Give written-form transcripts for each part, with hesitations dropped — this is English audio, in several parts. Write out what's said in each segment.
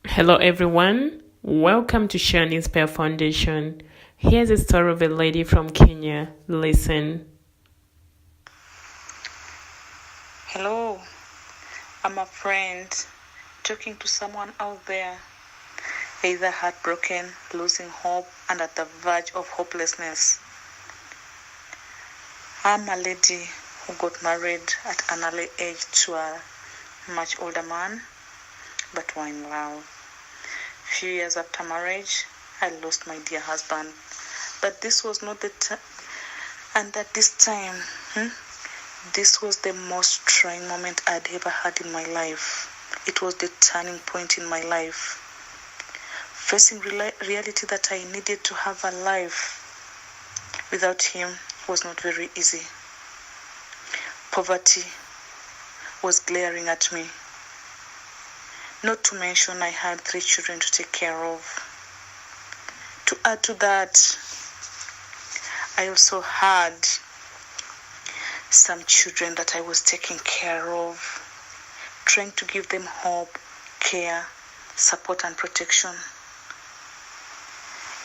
Hello, everyone. Welcome to Sharon Nabwire Foundation. Here's a story of a lady from Kenya. Listen. Hello, I'm a friend talking to someone out there, either heartbroken, losing hope, and at the verge of hopelessness. I'm a lady who got married at an early age to a much older man, but we're in love. Few years after marriage, I lost my dear husband. But this was not the time, and at this time, this was the most trying moment I'd ever had in my life. It was the turning point in my life. Facing reality that I needed to have a life without him was not very easy. Poverty was glaring at me. Not to mention I had 3 children to take care of. To add to that, I also had some children that I was taking care of, trying to give them hope, care, support, and protection.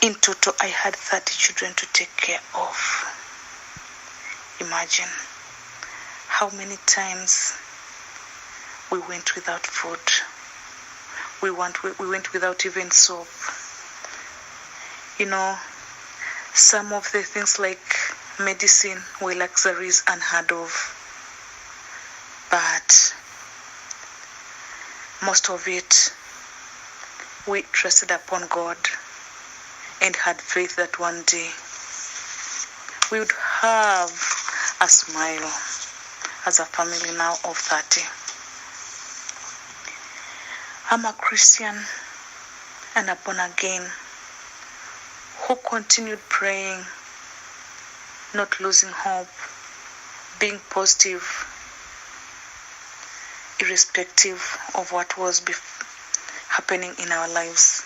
In total, I had 30 children to take care of. Imagine how many times we went without food. We went without even soap. Some of the things like medicine were luxuries unheard of. But most of it, we trusted upon God and had faith that one day we would have a smile as a family now of 30. I'm a Christian and a born again who continued praying, not losing hope, being positive, irrespective of what was happening in our lives.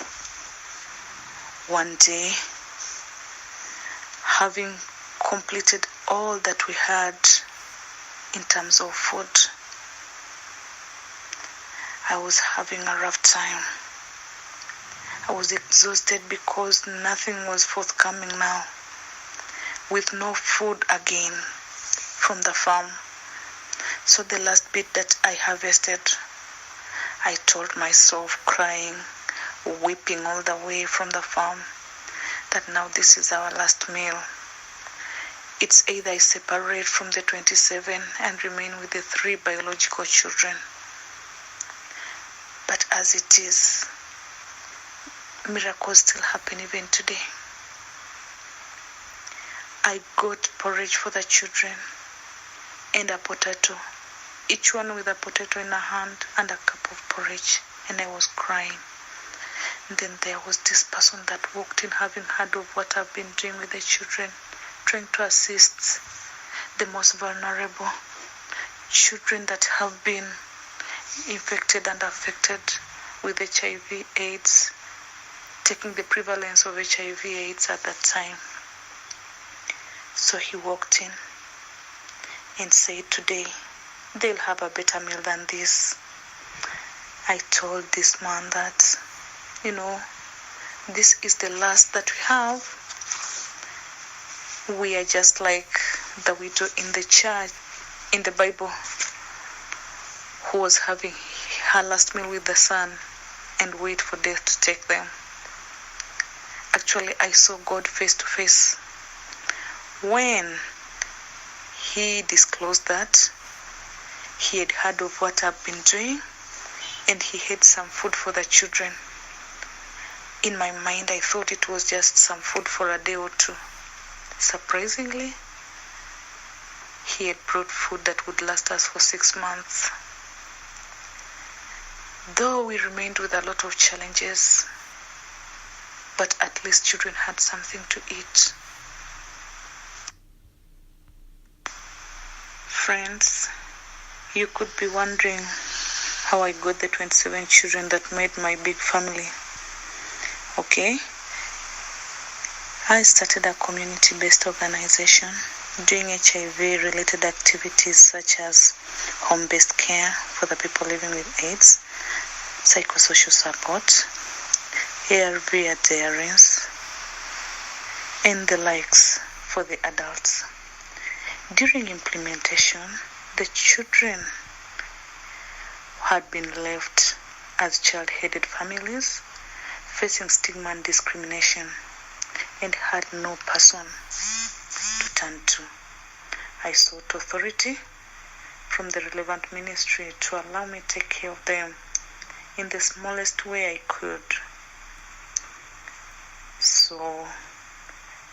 One day, having completed all that we had in terms of food, I was having a rough time. I was exhausted because nothing was forthcoming now, with no food again from the farm. So the last bit that I harvested, I told myself, crying, weeping all the way from the farm, that now this is our last meal. It's either I separate from the 27 and remain with the 3 biological children. But as it is, miracles still happen even today. I got porridge for the children and a potato, each one with a potato in a hand and a cup of porridge, and I was crying. And then there was this person that walked in, having heard of what I've been doing with the children, trying to assist the most vulnerable children that have been infected and affected with HIV/AIDS, taking the prevalence of HIV/AIDS at that time. So he walked in and said, today they'll have a better meal than this. I told this man that, this is the last that we have. We are just like the widow in the church, in the Bible, who was having her last meal with the son and wait for death to take them. Actually, I saw God face to face when he disclosed that he had heard of what I've been doing and he had some food for the children. In my mind, I thought it was just some food for a day or two. Surprisingly, he had brought food that would last us for 6 months. Though we remained with a lot of challenges, but at least children had something to eat. Friends, you could be wondering how I got the 27 children that made my big family. Okay? I started a community-based organization doing HIV-related activities such as home-based care for the people living with AIDS, psychosocial support, ARV adherence, and the likes for the adults. During implementation, the children had been left as child-headed families, facing stigma and discrimination, and had no person to turn to. I sought authority from the relevant ministry to allow me to take care of them in the smallest way I could. So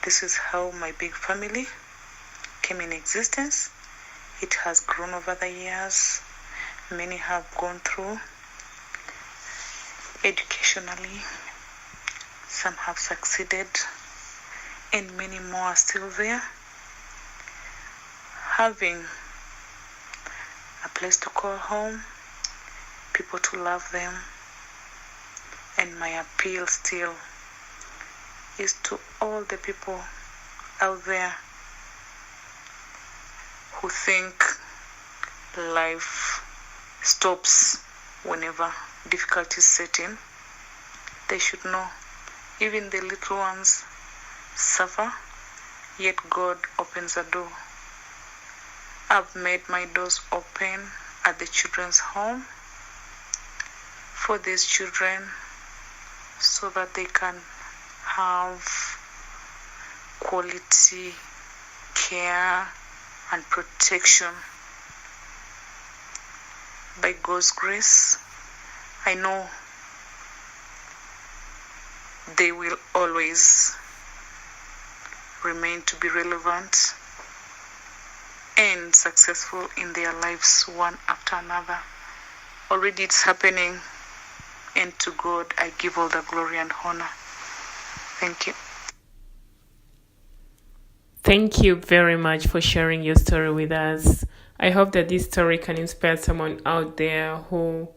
this is how my big family came in existence. It has grown over the years. Many have gone through educationally. Some have succeeded, and many more are still there, having a place to call home, people to love them. And my appeal still is to all the people out there who think life stops whenever difficulties set in. They should know even the little ones suffer, yet God opens a door. I've made my doors open at the children's home for these children so that they can have quality care and protection. By God's grace, I know they will always remain to be relevant and successful in their lives one after another. Already it's happening, and to God I give all the glory and honor. Thank you. Thank you very much for sharing your story with us. I hope that this story can inspire someone out there who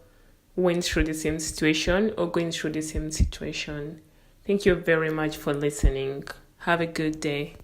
went through the same situation or going through the same situation. Thank you very much for listening. Have a good day.